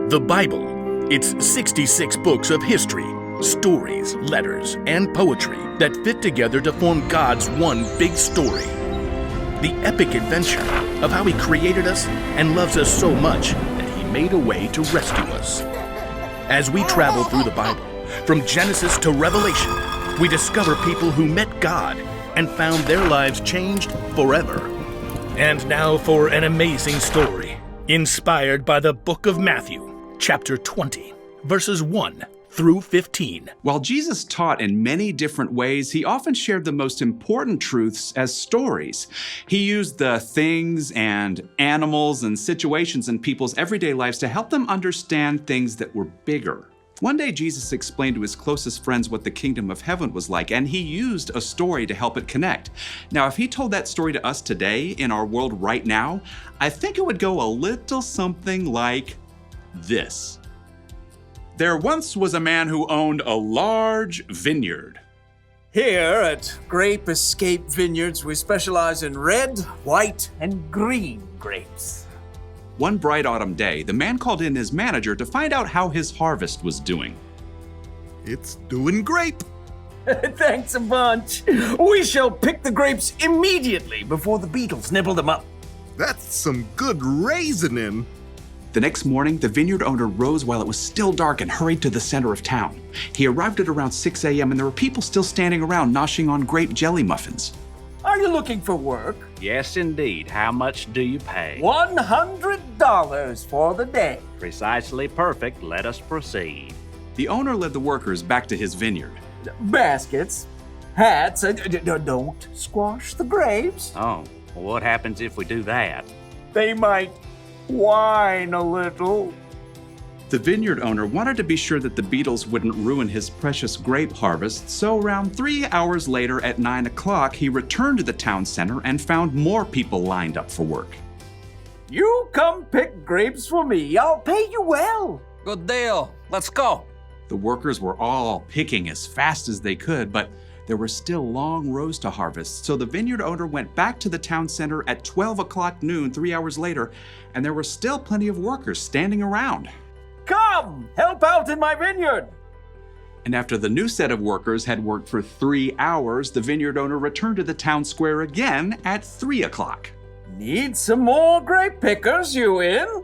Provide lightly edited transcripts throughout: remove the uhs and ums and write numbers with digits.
The Bible. It's 66 books of history, stories, letters, and poetry that fit together to form God's one big story. The epic adventure of how He created us and loves us so much that He made a way to rescue us. As we travel through the Bible, from Genesis to Revelation, we discover people who met God and found their lives changed forever. And now for an amazing story, inspired by the book of Matthew, chapter 20, verses 1 through 15. While Jesus taught in many different ways, He often shared the most important truths as stories. He used the things and animals and situations in people's everyday lives to help them understand things that were bigger. One day, Jesus explained to His closest friends what the kingdom of heaven was like, and He used a story to help it connect. Now, if He told that story to us today in our world right now, I think it would go a little something like this. There once was a man who owned a large vineyard. Here at Grape Escape Vineyards, we specialize in red, white, and green grapes. One bright autumn day, the man called in his manager to find out how his harvest was doing. It's doing great. Thanks a bunch. We shall pick the grapes immediately before the beetles nibble them up. That's some good raisoning. The next morning, the vineyard owner rose while it was still dark and hurried to the center of town. He arrived at around 6 a.m. and there were people still standing around noshing on grape jelly muffins. Are you looking for work? Yes, indeed. How much do you pay? $100 for the day. Precisely perfect. Let us proceed. The owner led the workers back to his vineyard. Baskets, hats, don't squash the grapes. Oh, well, what happens if we do that? They might whine a little. The vineyard owner wanted to be sure that the beetles wouldn't ruin his precious grape harvest, so around 3 hours later at 9 o'clock, he returned to the town center and found more people lined up for work. You come pick grapes for me. I'll pay you well. Good deal. Let's go. The workers were all picking as fast as they could, but there were still long rows to harvest, so the vineyard owner went back to the town center at 12 o'clock noon 3 hours later, and there were still plenty of workers standing around. Come, help out in my vineyard. And after the new set of workers had worked for 3 hours, the vineyard owner returned to the town square again at 3 o'clock. Need some more grape pickers, you in?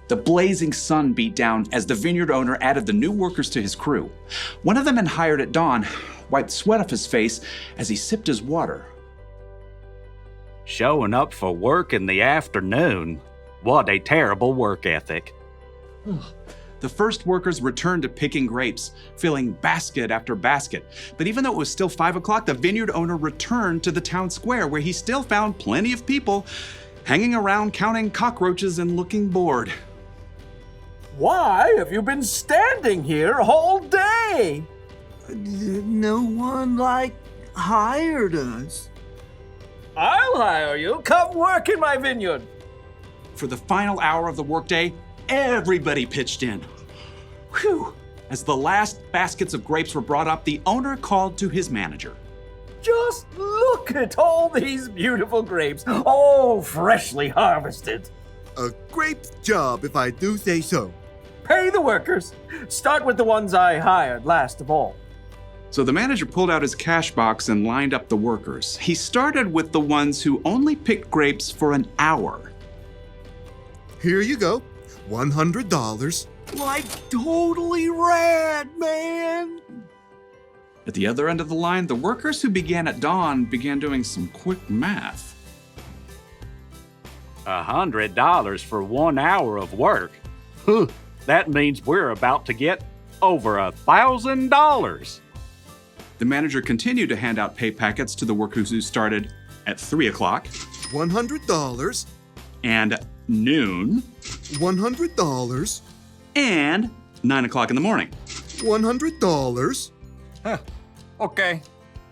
The blazing sun beat down as the vineyard owner added the new workers to his crew. One of the men hired at dawn wiped sweat off his face as he sipped his water. Showing up for work in the afternoon. What a terrible work ethic. The first workers returned to picking grapes, filling basket after basket. But even though it was still 5 o'clock, the vineyard owner returned to the town square where he still found plenty of people hanging around counting cockroaches and looking bored. Why have you been standing here all day? No one, hired us. I'll hire you. Come work in my vineyard. For the final hour of the workday, everybody pitched in. Whew! As the last baskets of grapes were brought up, the owner called to his manager. Just look at all these beautiful grapes, all freshly harvested. A great job, if I do say so. Pay the workers. Start with the ones I hired last of all. So the manager pulled out his cash box and lined up the workers. He started with the ones who only picked grapes for an hour. Here you go. $100. Totally rad, man. At the other end of the line, the workers who began at dawn began doing some quick math. $100 for 1 hour of work. Huh, that means we're about to get over $1,000. The manager continued to hand out pay packets to the workers who started at 3 o'clock. $100. And noon. $100. And 9 o'clock in the morning. $100. Okay.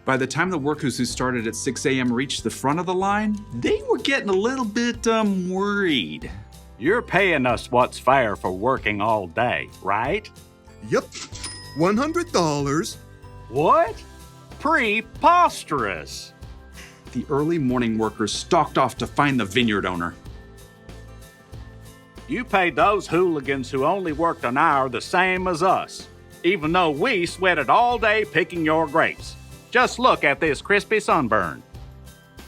By the time the workers who started at 6 a.m. reached the front of the line, they were getting a little bit worried. You're paying us what's fair for working all day, right? Yep. $100. What? Preposterous. The early morning workers stalked off to find the vineyard owner. You paid those hooligans who only worked an hour the same as us, even though we sweated all day picking your grapes. Just look at this crispy sunburn.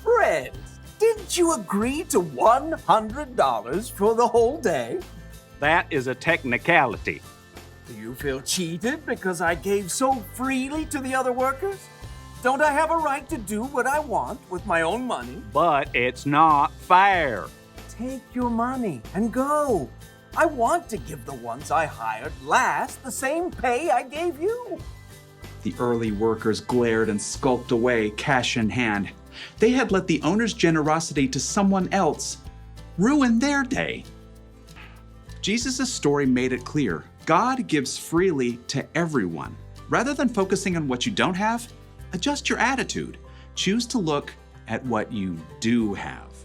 Fred, didn't you agree to $100 for the whole day? That is a technicality. Do you feel cheated because I gave so freely to the other workers? Don't I have a right to do what I want with my own money? But it's not fair. Take your money and go. I want to give the ones I hired last the same pay I gave you. The early workers glared and skulked away, cash in hand. They had let the owner's generosity to someone else ruin their day. Jesus' story made it clear. God gives freely to everyone. Rather than focusing on what you don't have, adjust your attitude. Choose to look at what you do have.